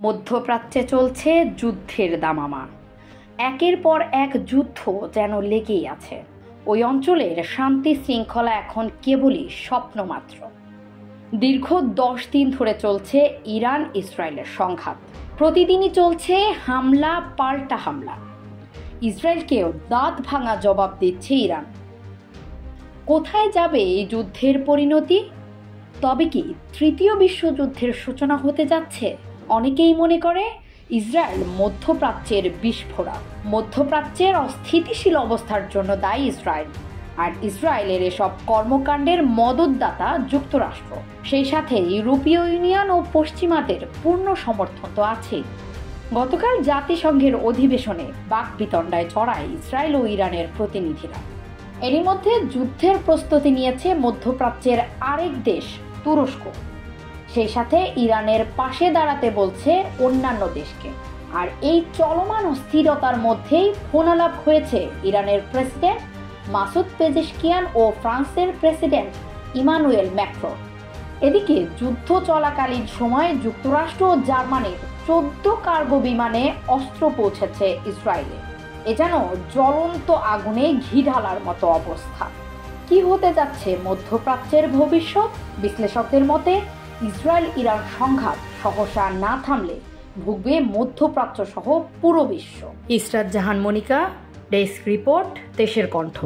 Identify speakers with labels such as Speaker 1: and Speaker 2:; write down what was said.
Speaker 1: মধ্যপ্রাচ্যে চলছে যুদ্ধের দামামা। একের পর এক যুদ্ধ যেন লেগেই আছে। ওই অঞ্চলের শান্তি শৃঙ্খলা এখন কেবলই স্বপ্ন মাত্র। দীর্ঘ 10 দিন ধরে চলছে ইরান ইসরায়েলের সংঘাত। প্রতিদিনই চলছে হামলা পাল্টা হামলা। ইসরায়েলকেও দাঁত ভাঙা জবাব দিচ্ছে ইরান। কোথায় যাবে এই যুদ্ধের পরিণতি? তবে কি তৃতীয় বিশ্বযুদ্ধের সূচনা হতে যাচ্ছে? অনেকেই মনে করে ইসরায়েল মধ্যপ্রাচ্যের বিস্ফোরক। মধ্যপ্রাচ্যের অস্থিতিশীল অবস্থার জন্য দায়ী ইসরায়েল, আর ইসরায়েলের এসব কর্মকাণ্ডের মদতদাতা যুক্তরাষ্ট্র। সেই সাথে ইউরোপীয় ইউনিয়ন ও পশ্চিমাদের পূর্ণ সমর্থন তো আছেই। গতকাল জাতিসংঘের অধিবেশনে বাকবিতণ্ডায় জড়ায় ইসরায়েল ও ইরানের প্রতিনিধিরা। এরই মধ্যে যুদ্ধের প্রস্তুতি নিয়েছে মধ্যপ্রাচ্যের আরেক দেশ তুরস্ক। সেই সাথে ইরানের পাশে দাঁড়াতে বলছে অন্যান্য দেশকে। আর এই চলমান অস্থিরতার মধ্যেই ফোনালাপ হয়েছে ইরানের প্রেসিডেন্ট মাসুদ পেজেশকিয়ান ও ফ্রান্সের প্রেসিডেন্ট ইমানুয়েল ম্যাক্রোর। এদিকে যুদ্ধ চলাকালীন সময়ে যুক্তরাষ্ট্র ও জার্মানির 14 কার্গো বিমানে অস্ত্র পৌঁছেছে ইসরায়েলে। এ যেন জ্বলন্ত আগুনে ঘি ঢালার মতো অবস্থা। কি হতে যাচ্ছে মধ্যপ্রাচ্যের ভবিষ্যৎ? বিশ্লেষকদের মতে ইসরায়েল ইরান সংঘাত সহসা না থামলে ভুগবে মধ্যপ্রাচ্য সহ পুরো বিশ্ব। ইসরাত জাহান মনিকা, ডেস্ক রিপোর্ট, দেশের কণ্ঠ।